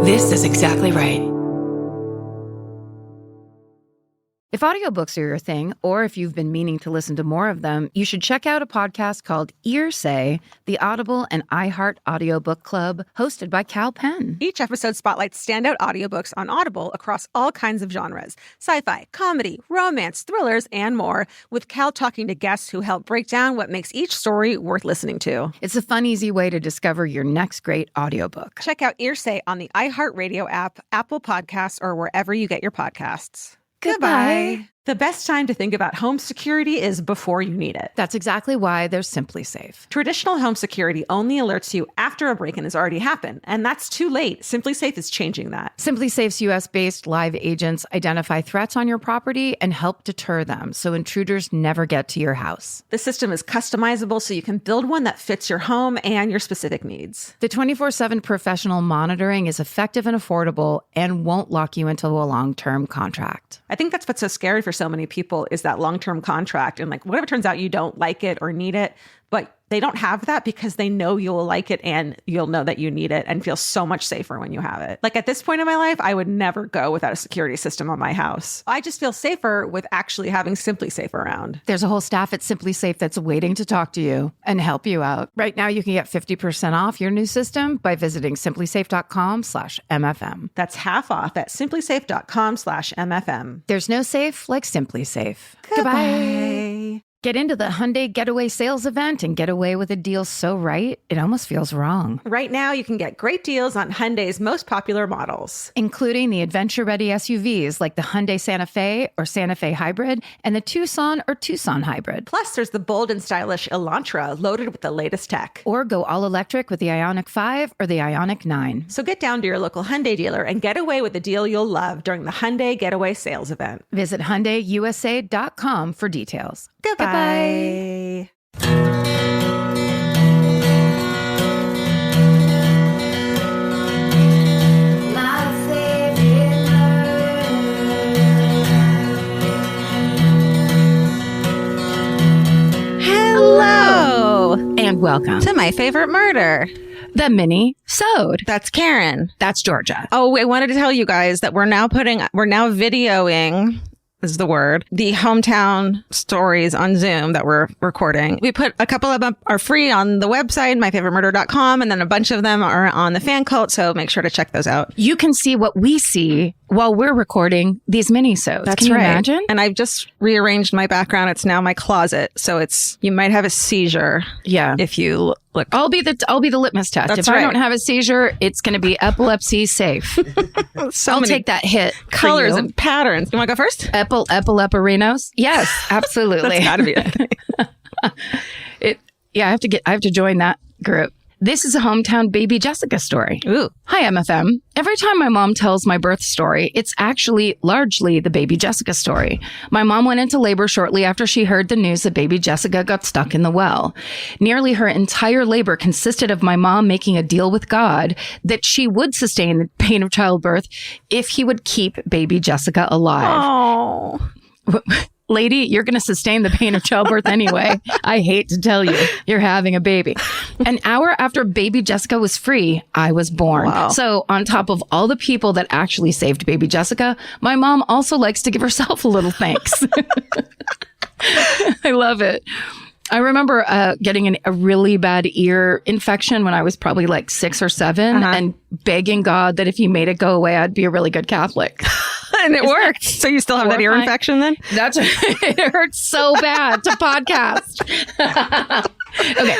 This is exactly right. If audiobooks are your thing, or if you've been meaning to listen to more of them, you should check out a podcast called Earsay, the Audible and iHeart Audiobook Club, hosted by Cal Penn. Each episode spotlights standout audiobooks on Audible across all kinds of genres: sci-fi, comedy, romance, thrillers, and more, with Cal talking to guests who help break down what makes each story worth listening to. It's a fun, easy way to discover your next great audiobook. Check out Earsay on the iHeartRadio app, Apple Podcasts, or wherever you get your podcasts. Goodbye. The best time to think about home security is before you need it. That's exactly why there's Simply Safe. Traditional home security only alerts you after a break-in has already happened, and that's too late. Simply Safe is changing that. Simply Safe's U.S.-based live agents identify threats on your property and help deter them so intruders never get to your house. The system is customizable so you can build one that fits your home and your specific needs. The 24/7 professional monitoring is effective and affordable and won't lock you into a long-term contract. I think that's what's so scary for so many people is that long-term contract. And like, what if it turns out you don't like it or need it, but they don't have that because they know you'll like it and you'll know that you need it and feel so much safer when you have it. Like at this point in my life, I would never go without a security system on my house. I just feel safer with actually having Simply Safe around. There's a whole staff at Simply Safe that's waiting to talk to you and help you out. Right now, you can get 50% off your new system by visiting simplysafe.com/MFM. That's half off at simplysafe.com/MFM. There's no safe like Simply Safe. Goodbye. Get into the Hyundai Getaway Sales Event and get away with a deal so right, it almost feels wrong. Right now, you can get great deals on Hyundai's most popular models, including the adventure-ready SUVs like the Hyundai Santa Fe or Santa Fe Hybrid and the Tucson or Tucson Hybrid. Plus, there's the bold and stylish Elantra loaded with the latest tech. Or go all-electric with the Ioniq 5 or the Ioniq 9. So get down to your local Hyundai dealer and get away with a deal you'll love during the Hyundai Getaway Sales Event. Visit HyundaiUSA.com for details. Goodbye. Hello and welcome to My Favorite Murder, the Minisode. That's Karen. That's Georgia. Oh, I wanted to tell you guys that we're now videoing, is the word, the hometown stories on Zoom that we're recording. We put a couple of them are free on the website, myfavoritemurder.com, and then a bunch of them are on the fan cult, so make sure to check those out. You can see what we see while we're recording these minisodes. That's Can you right. imagine? And I've just rearranged my background. It's now my closet, so you might have a seizure. Yeah. If you look. I'll be the litmus test. That's if right. I don't have a seizure, it's going to be epilepsy safe. I'll take that hit. Colors and patterns. You want to go first? Epileperinos? Yes, absolutely. That's got to be it. I have to join that group. This is a hometown baby Jessica story. Ooh. Hi, MFM. Every time my mom tells my birth story, it's actually largely the baby Jessica story. My mom went into labor shortly after she heard the news that baby Jessica got stuck in the well. Nearly her entire labor consisted of my mom making a deal with God that she would sustain the pain of childbirth if he would keep baby Jessica alive. Oh. Lady, you're going to sustain the pain of childbirth anyway. I hate to tell you, you're having a baby. An hour after baby Jessica was free, I was born. Wow. So on top of all the people that actually saved baby Jessica, my mom also likes to give herself a little thanks. I love it. I remember getting a really bad ear infection when I was probably like 6 or 7 and begging God that if he made it go away, I'd be a really good Catholic. And it worked. So you still have that ear infection then? It hurts so bad to podcast. Okay.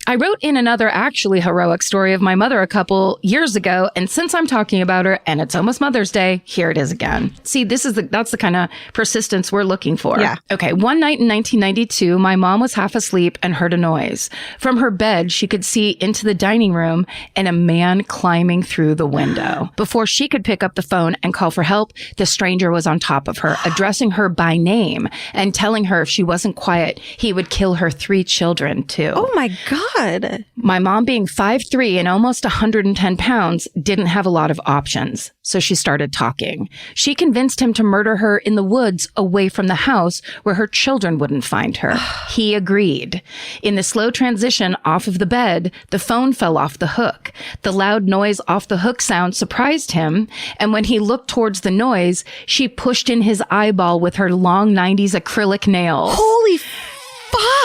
I wrote in another actually heroic story of my mother a couple years ago, and since I'm talking about her and it's almost Mother's Day, here it is again. See, that's the kind of persistence we're looking for. Yeah. Okay, one night in 1992, my mom was half asleep and heard a noise. From her bed, she could see into the dining room and a man climbing through the window. Before she could pick up the phone and call for help, the stranger was on top of her, addressing her by name and telling her if she wasn't quiet, he would kill her 3 children too. Oh my God. God. My mom, being 5'3" and almost 110 pounds, didn't have a lot of options. So she started talking. She convinced him to murder her in the woods away from the house where her children wouldn't find her. He agreed. In the slow transition off of the bed, the phone fell off the hook. The loud noise off the hook sound surprised him. And when he looked towards the noise, she pushed in his eyeball with her long 90s acrylic nails. Holy fuck.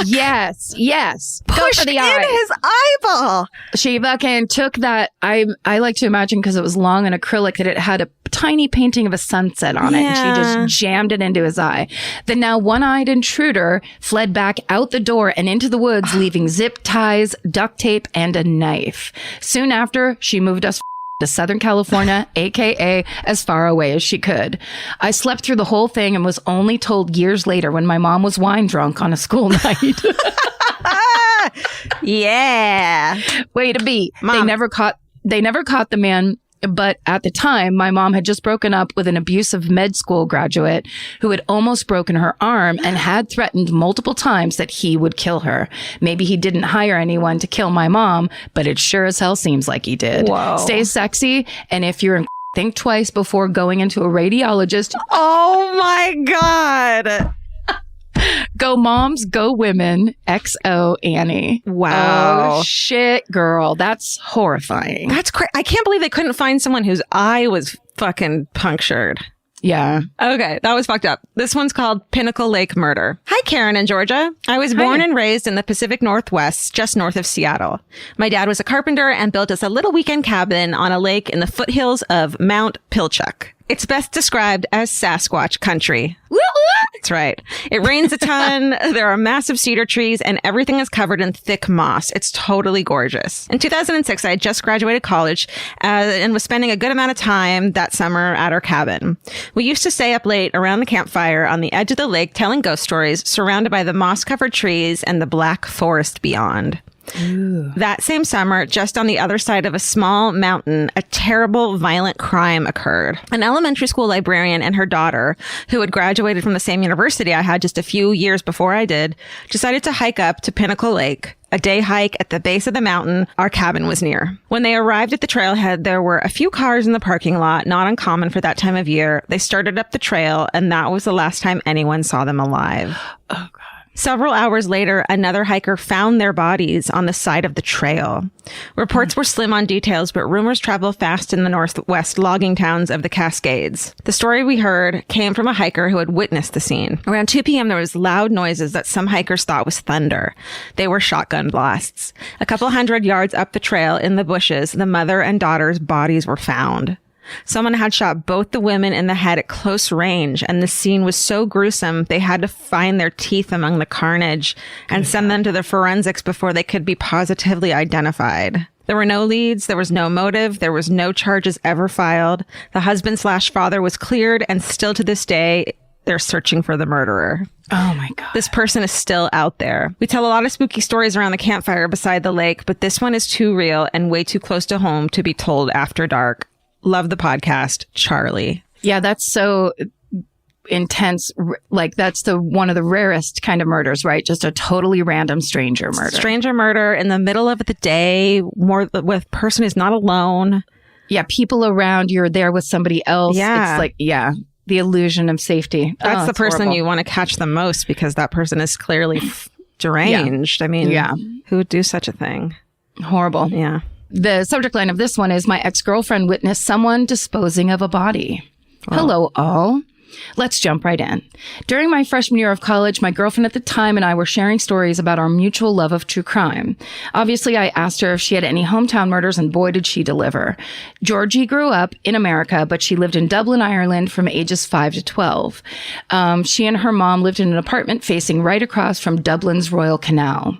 Yes. Go Pushed for the in eye. his eyeball. She fucking took that. I like to imagine, because it was long and acrylic, that it had a tiny painting of a sunset on it. And she just jammed it into his eye. The now one-eyed intruder fled back out the door and into the woods, leaving zip ties, duct tape, and a knife. Soon after, she moved us to Southern California, aka as far away as she could. I slept through the whole thing and was only told years later when my mom was wine drunk on a school night. Yeah. Wait a beat. Mom. They never caught the man. But at the time, my mom had just broken up with an abusive med school graduate who had almost broken her arm and had threatened multiple times that he would kill her. Maybe he didn't hire anyone to kill my mom, but it sure as hell seems like he did. Whoa. Stay sexy. And if you're in, think twice before going into a radiologist. Oh my God. Go moms, go women. XO Annie. Wow. Oh, shit, girl. That's horrifying. That's crazy. I can't believe they couldn't find someone whose eye was fucking punctured. Yeah. Okay, that was fucked up. This one's called Pinnacle Lake Murder. Hi, Karen and Georgia. I was born and raised in the Pacific Northwest, just north of Seattle. My dad was a carpenter and built us a little weekend cabin on a lake in the foothills of Mount Pilchuck. It's best described as Sasquatch country. That's right. It rains a ton. There are massive cedar trees and everything is covered in thick moss. It's totally gorgeous. In 2006, I had just graduated college and was spending a good amount of time that summer at our cabin. We used to stay up late around the campfire on the edge of the lake telling ghost stories, surrounded by the moss-covered trees and the black forest beyond. Ooh. That same summer, just on the other side of a small mountain, a terrible, violent crime occurred. An elementary school librarian and her daughter, who had graduated from the same university I had just a few years before I did, decided to hike up to Pinnacle Lake. A day hike at the base of the mountain our cabin was near. When they arrived at the trailhead, there were a few cars in the parking lot, not uncommon for that time of year. They started up the trail, and that was the last time anyone saw them alive. Oh, God. Several hours later, another hiker found their bodies on the side of the trail. Reports were slim on details, but rumors travel fast in the northwest logging towns of the Cascades. The story we heard came from a hiker who had witnessed the scene. Around 2 p.m., there was loud noises that some hikers thought was thunder. They were shotgun blasts. A couple hundred yards up the trail in the bushes, the mother and daughter's bodies were found. Someone had shot both the women in the head at close range, and the scene was so gruesome they had to find their teeth among the carnage and send them to the forensics before they could be positively identified. There were no leads, there was no motive, there was no charges ever filed. The husband/father was cleared, and still to this day, they're searching for the murderer. Oh my God. This person is still out there. We tell a lot of spooky stories around the campfire beside the lake, but this one is too real and way too close to home to be told after dark. Love the podcast, Charlie. Yeah, that's so intense. Like, that's one of the rarest kind of murders, right? Just a totally random stranger murder. Stranger murder in the middle of the day, more with a person who's not alone. Yeah, people around, you're there with somebody else. Yeah. It's like, yeah, the illusion of safety. That's the person horrible. you want to catch the most because that person is clearly deranged. Yeah. I mean, who would do such a thing? Horrible. Yeah. The subject line of this one is, my ex-girlfriend witnessed someone disposing of a body. Oh. Hello, all. Let's jump right in. During my freshman year of college, my girlfriend at the time and I were sharing stories about our mutual love of true crime. Obviously, I asked her if she had any hometown murders, and boy, did she deliver. Georgie grew up in America, but she lived in Dublin, Ireland from ages 5 to 12. She and her mom lived in an apartment facing right across from Dublin's Royal Canal.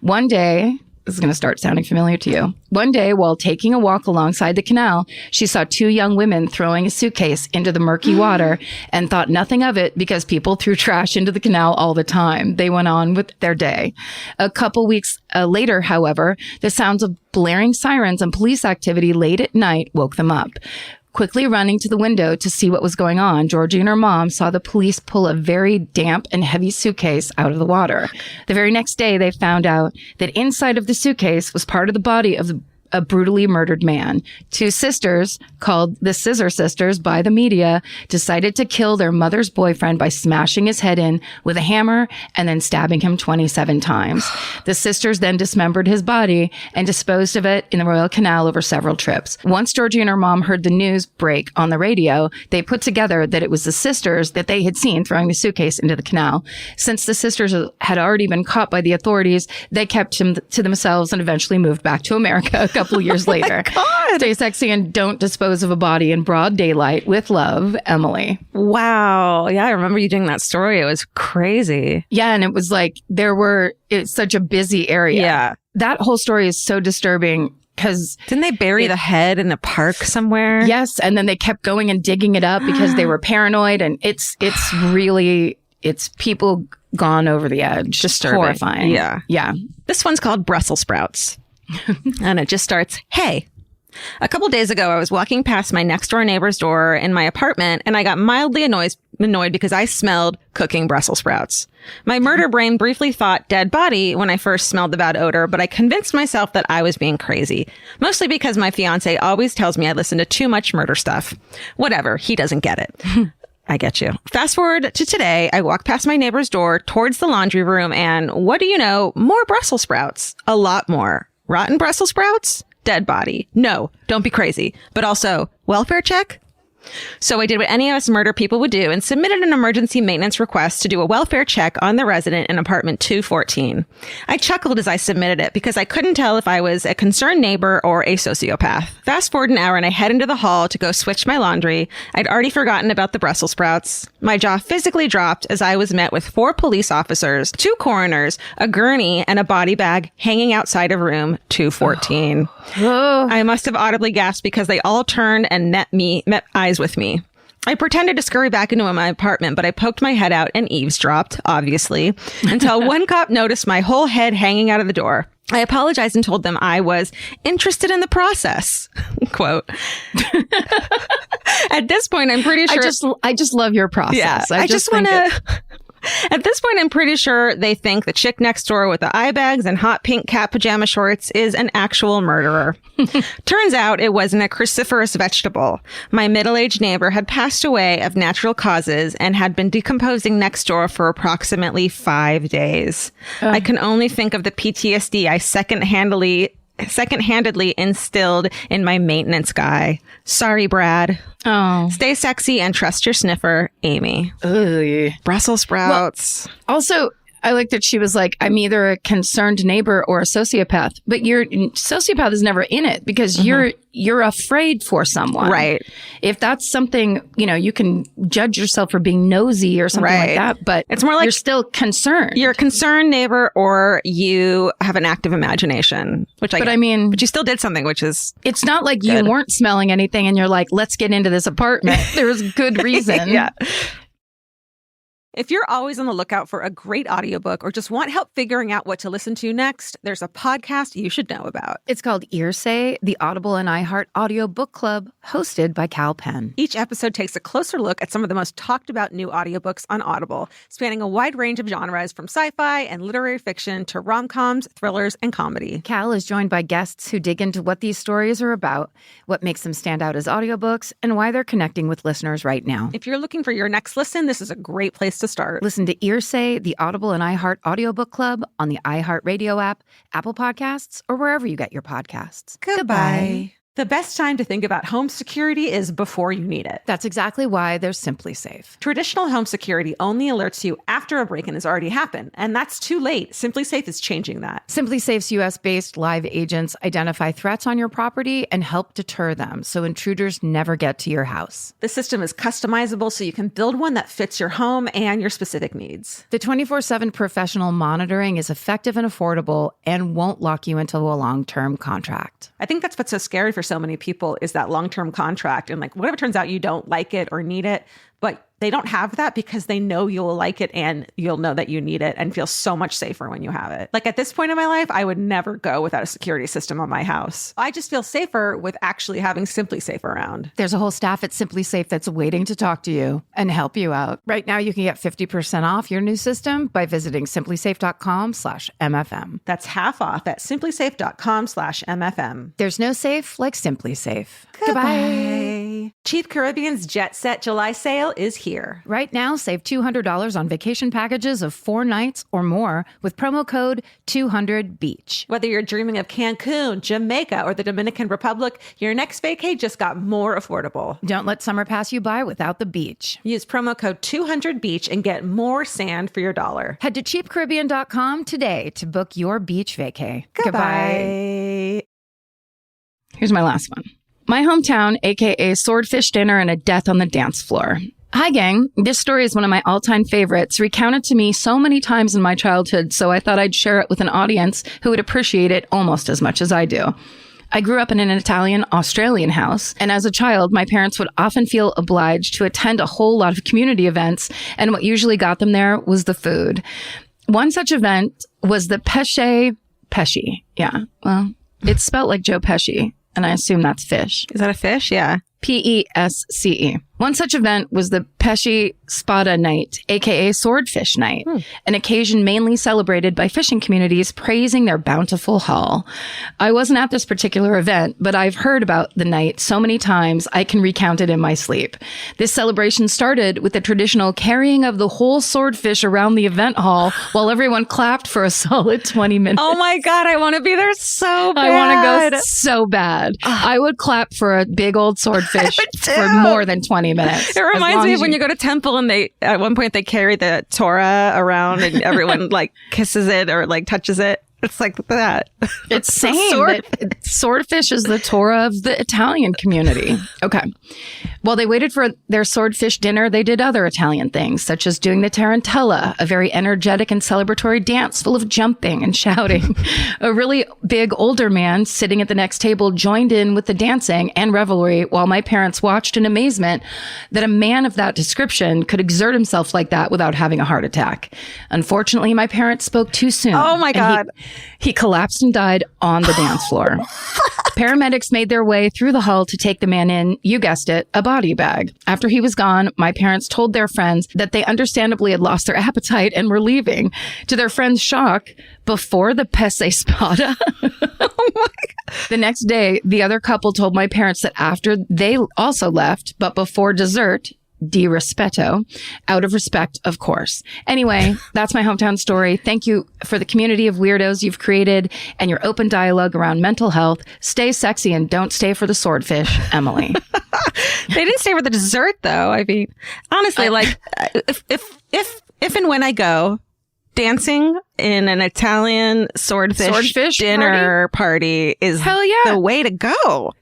One day... This is going to start sounding familiar to you. One day, while taking a walk alongside the canal, she saw 2 young women throwing a suitcase into the murky water and thought nothing of it because people threw trash into the canal all the time. They went on with their day. A couple weeks later, however, the sounds of blaring sirens and police activity late at night woke them up. Quickly running to the window to see what was going on, Georgie and her mom saw the police pull a very damp and heavy suitcase out of the water. The very next day, they found out that inside of the suitcase was part of the body of a brutally murdered man. Two sisters, called the Scissor Sisters by the media, decided to kill their mother's boyfriend by smashing his head in with a hammer and then stabbing him 27 times. The sisters then dismembered his body and disposed of it in the Royal Canal over several trips. Once Georgie and her mom heard the news break on the radio, they put together that it was the sisters that they had seen throwing the suitcase into the canal. Since the sisters had already been caught by the authorities, they kept him to themselves and eventually moved back to America a couple years later. Stay sexy and don't dispose of a body in broad daylight. With love, Emily. Wow. Yeah, I remember you doing that story. It was crazy. Yeah, and it was like it's such a busy area. Yeah. That whole story is so disturbing because... Didn't they bury the head in a park somewhere? Yes, and then they kept going and digging it up because they were paranoid, and it's people gone over the edge. Disturbing. Horrifying. Yeah. Yeah. This one's called Brussels sprouts. And it just starts, hey. A couple days ago, I was walking past my next door neighbor's door in my apartment, and I got mildly annoyed because I smelled cooking Brussels sprouts. My murder brain briefly thought dead body when I first smelled the bad odor, but I convinced myself that I was being crazy. Mostly because my fiance always tells me I listen to too much murder stuff. Whatever, he doesn't get it. I get you. Fast forward to today, I walk past my neighbor's door towards the laundry room, and what do you know? More Brussels sprouts. A lot more. Rotten Brussels sprouts? Dead body. No, don't be crazy. But also, welfare check? So I did what any of us murder people would do and submitted an emergency maintenance request to do a welfare check on the resident in apartment 214. I chuckled as I submitted it because I couldn't tell if I was a concerned neighbor or a sociopath. Fast forward an hour and I head into the hall to go switch my laundry. I'd already forgotten about the Brussels sprouts. My jaw physically dropped as I was met with 4 police officers, 2 coroners, a gurney, and a body bag hanging outside of room 214. I must have audibly gasped because they all turned and met eyes with me. I pretended to scurry back into my apartment, but I poked my head out and eavesdropped, obviously, until one cop noticed my whole head hanging out of the door. I apologized and told them I was interested in the process. Quote. At this point, I'm pretty sure... I just love your process. Yeah, I just want to... At this point, I'm pretty sure they think the chick next door with the eye bags and hot pink cat pajama shorts is an actual murderer. Turns out it wasn't a cruciferous vegetable. My middle-aged neighbor had passed away of natural causes and had been decomposing next door for approximately 5 days. I can only think of the PTSD I second-handedly instilled in my maintenance guy. Sorry, Brad. Oh. Stay sexy and trust your sniffer, Amy. Ugh. Brussels sprouts. Well, also, I like that she was like, I'm either a concerned neighbor or a sociopath. But your sociopath is never in it because you're afraid for someone. Right. If that's something, you can judge yourself for being nosy or something like that. But it's more like you're still concerned. You're a concerned neighbor or you have an active imagination, which but you still did something, which is it's not like good. You weren't smelling anything and you're like, let's get into this apartment. There was good reason. Yeah. If you're always on the lookout for a great audiobook or just want help figuring out what to listen to next, there's a podcast you should know about. It's called Earsay, the Audible and iHeart Audio Book Club, hosted by Cal Penn. Each episode takes a closer look at some of the most talked about new audiobooks on Audible, spanning a wide range of genres from sci-fi and literary fiction to rom-coms, thrillers, and comedy. Cal is joined by guests who dig into what these stories are about, what makes them stand out as audiobooks, and why they're connecting with listeners right now. If you're looking for your next listen, this is a great place to start. Listen to Earsay, the Audible and iHeart Audiobook Club on the iHeartRadio app, Apple Podcasts, or wherever you get your podcasts. Goodbye. The best time to think about home security is before you need it. That's exactly why they're Simply Safe. Traditional home security only alerts you after a break-in has already happened, and that's too late. Simply Safe is changing that. Simply Safe's U.S.-based live agents identify threats on your property and help deter them so intruders never get to your house. The system is customizable so you can build one that fits your home and your specific needs. The 24/7 professional monitoring is effective and affordable and won't lock you into a long-term contract. I think that's what's so scary for so many people is that long-term contract. And like, whatever turns out you don't like it or need it, But they don't have that because they know you'll like it and you'll know that you need it and feel so much safer when you have it. Like at this point in my life, I would never go without a security system on my house. I just feel safer with actually having Simply Safe around. There's a whole staff at Simply Safe that's waiting to talk to you and help you out. Right now, you can get 50% off your new system by visiting simplysafe.com/MFM. That's half off at simplysafe.com/MFM. There's no safe like Simply Safe. Goodbye. Chief Caribbean's Jet Set July sale is here. Right now, save $200 on vacation packages of 4 nights or more with promo code 200BEACH. Whether you're dreaming of Cancun, Jamaica, or the Dominican Republic, your next vacay just got more affordable. Don't let summer pass you by without the beach. Use promo code 200BEACH and get more sand for your dollar. Head to cheapcaribbean.com today to book your beach vacay. Goodbye. Here's my last one. My hometown, aka Swordfish Dinner and a Death on the Dance Floor. Hi, gang. This story is one of my all-time favorites, recounted to me so many times in my childhood, so I thought I'd share it with an audience who would appreciate it almost as much as I do. I grew up in an Italian-Australian house, and as a child, my parents would often feel obliged to attend a whole lot of community events, and what usually got them there was the food. One such event was the Pesce. Yeah, well, it's spelt like Joe Pesci, and I assume that's fish. Is that a fish? Yeah. Pesce. One such event was the Pesce Spada Night, aka Swordfish Night, an occasion mainly celebrated by fishing communities praising their bountiful haul. I wasn't at this particular event, but I've heard about the night so many times I can recount it in my sleep. This celebration started with the traditional carrying of the whole swordfish around the event hall while everyone clapped for a solid 20 minutes. Oh my God, I want to be there so bad. I want to go so bad. I would clap for a big old swordfish for more than 20 minutes. It reminds me of when you go to temple and they, at one point they carry the Torah around and everyone like kisses it or like touches it. It's like that. It's saying that swordfish is the Torah of the Italian community. Okay. While they waited for their swordfish dinner, they did other Italian things, such as doing the tarantella, a very energetic and celebratory dance full of jumping and shouting. A really big older man sitting at the next table joined in with the dancing and revelry while my parents watched in amazement that a man of that description could exert himself like that without having a heart attack. Unfortunately, my parents spoke too soon. Oh my God. He collapsed and died on the dance floor. Paramedics made their way through the hall to take the man in, you guessed it, a body bag. After he was gone, my parents told their friends that they understandably had lost their appetite and were leaving. To their friends' shock, before the Pesce Spada. Oh my God. The next day, the other couple told my parents that after they also left, but before dessert, di rispetto, out of respect, of course. Anyway, that's my hometown story. Thank you for the community of weirdos you've created and your open dialogue around mental health. Stay sexy and don't stay for the swordfish, Emily. They didn't stay for the dessert, though. I mean, honestly, like if and when I go dancing in an Italian swordfish dinner party is hell yeah, the way to go.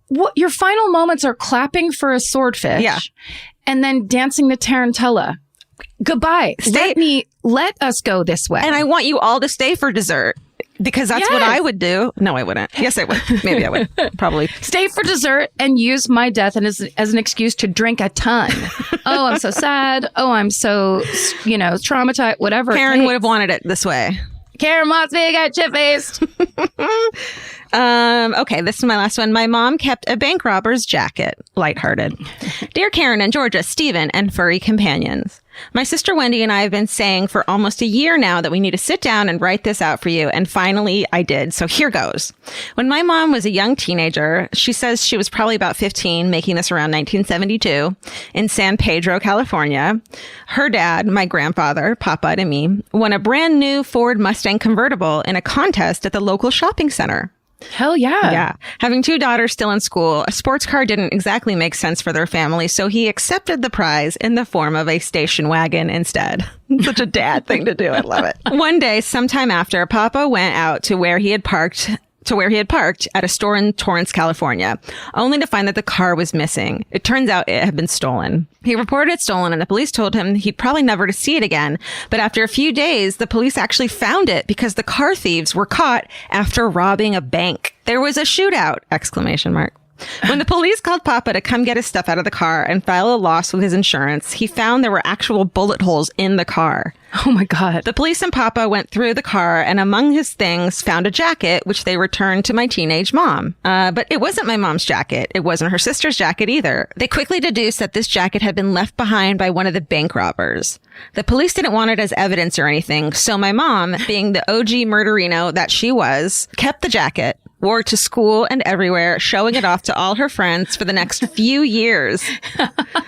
What your final moments are clapping for a swordfish. Yeah. And then dancing the tarantella. Goodbye. Let us go this way. And I want you all to stay for dessert because that's what I would do. No, I wouldn't. Yes, I would. Maybe I would. Probably. Stay for dessert and use my death as an excuse to drink a ton. Oh, I'm so sad. Oh, I'm so, traumatized, whatever. Karen would have wanted it this way. Karen wants me to get shit-faced. Okay, this is my last one. My mom kept a bank robber's jacket. Lighthearted. Dear Karen and Georgia, Stephen, and furry companions. My sister Wendy and I have been saying for almost a year now that we need to sit down and write this out for you. And finally I did. So here goes. When my mom was a young teenager, she says she was probably about 15, making this around 1972 in San Pedro, California. Her dad, my grandfather, Papa to me, won a brand new Ford Mustang convertible in a contest at the local shopping center. Hell yeah. Yeah. Having 2 daughters still in school, a sports car didn't exactly make sense for their family, so he accepted the prize in the form of a station wagon instead. Such a dad thing to do. I love it. One day, sometime after, Papa went out to where he had parked at a store in Torrance, California, only to find that the car was missing. It turns out it had been stolen. He reported it stolen and the police told him he'd probably never to see it again. But after a few days, the police actually found it because the car thieves were caught after robbing a bank. There was a shootout! When the police called Papa to come get his stuff out of the car and file a loss with his insurance, he found there were actual bullet holes in the car. Oh my God. The police and Papa went through the car and among his things found a jacket, which they returned to my teenage mom. But it wasn't my mom's jacket. It wasn't her sister's jacket either. They quickly deduced that this jacket had been left behind by one of the bank robbers. The police didn't want it as evidence or anything, so my mom, being the OG murderino that she was, kept the jacket, wore it to school and everywhere, showing it off to all her friends for the next few years.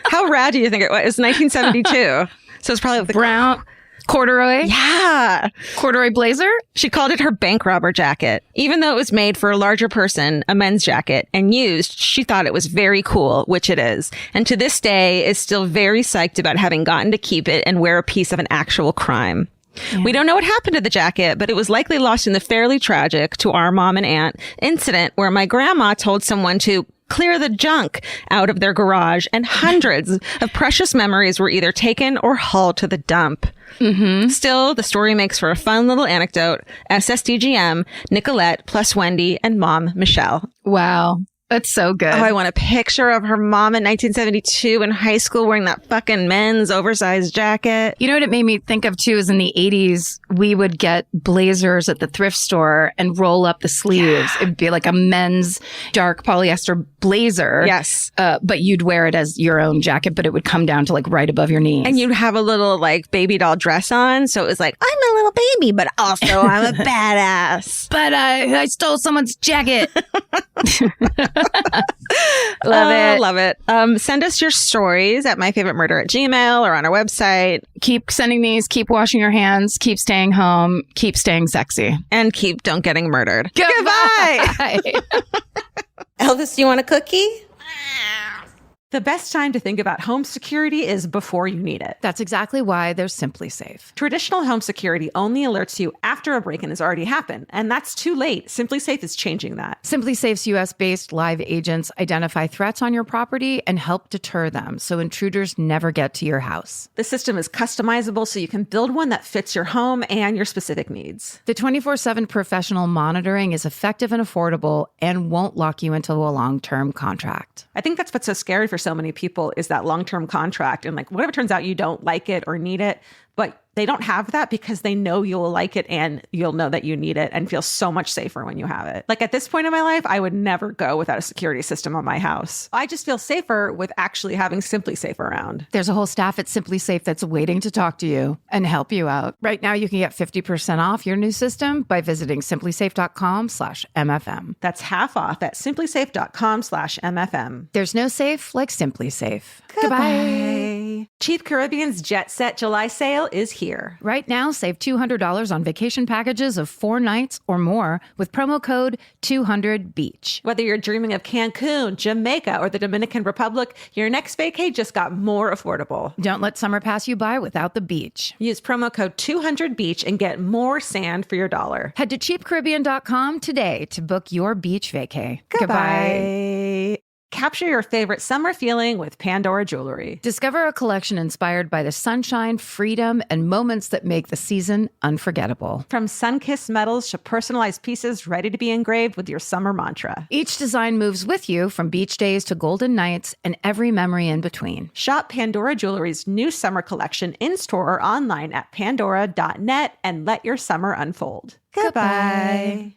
How rad do you think it was? It was 1972. So it's probably the brown corduroy. Yeah. Corduroy blazer. She called it her bank robber jacket. Even though it was made for a larger person, a men's jacket, and used, she thought it was very cool, which it is. And to this day is still very psyched about having gotten to keep it and wear a piece of an actual crime. Yeah. We don't know what happened to the jacket, but it was likely lost in the fairly tragic, to our mom and aunt, incident where my grandma told someone to clear the junk out of their garage, and hundreds of precious memories were either taken or hauled to the dump. Mm-hmm. Still, the story makes for a fun little anecdote. SSDGM, Nicolette plus Wendy and Mom Michelle. Wow. That's so good. Oh, I want a picture of her mom in 1972 in high school wearing that fucking men's oversized jacket. You know what it made me think of too is in the 80s, we would get blazers at the thrift store and roll up the sleeves. Yeah. It'd be like a men's dark polyester blazer. Yes. But you'd wear it as your own jacket, but it would come down to like right above your knees. And you'd have a little like baby doll dress on. So it was like, I'm a little baby, but also I'm a badass. But I stole someone's jacket. Love it. Send us your stories at myfavoritemurder@gmail or on our website. Keep sending these. Keep washing your hands. Keep staying home. Keep staying sexy. And keep don't getting murdered. Goodbye. Elvis, you want a cookie? The best time to think about home security is before you need it. That's exactly why there's Simply Safe. Traditional home security only alerts you after a break-in has already happened, and that's too late. Simply Safe is changing that. Simply Safe's US-based live agents identify threats on your property and help deter them so intruders never get to your house. The system is customizable so you can build one that fits your home and your specific needs. The 24/7 professional monitoring is effective and affordable and won't lock you into a long-term contract. I think that's what's so scary for so many people is that long-term contract. And like, what if it turns out you don't like it or need it, but they don't have that because they know you'll like it and you'll know that you need it and feel so much safer when you have it. Like at this point in my life, I would never go without a security system on my house. I just feel safer with actually having Simply Safe around. There's a whole staff at Simply Safe that's waiting to talk to you and help you out. Right now, you can get 50% off your new system by visiting simplysafe.com/MFM. That's half off at simplysafe.com/MFM. There's no safe like Simply Safe. Goodbye. Cheap Caribbean's Jet Set July sale is here. Right now, save $200 on vacation packages of 4 nights or more with promo code 200BEACH. Whether you're dreaming of Cancun, Jamaica, or the Dominican Republic, your next vacay just got more affordable. Don't let summer pass you by without the beach. Use promo code 200BEACH and get more sand for your dollar. Head to cheapcaribbean.com today to book your beach vacay. Goodbye. Capture your favorite summer feeling with Pandora Jewelry. Discover a collection inspired by the sunshine, freedom, and moments that make the season unforgettable. From sun-kissed metals to personalized pieces ready to be engraved with your summer mantra. Each design moves with you from beach days to golden nights and every memory in between. Shop Pandora Jewelry's new summer collection in-store or online at pandora.net and let your summer unfold. Goodbye.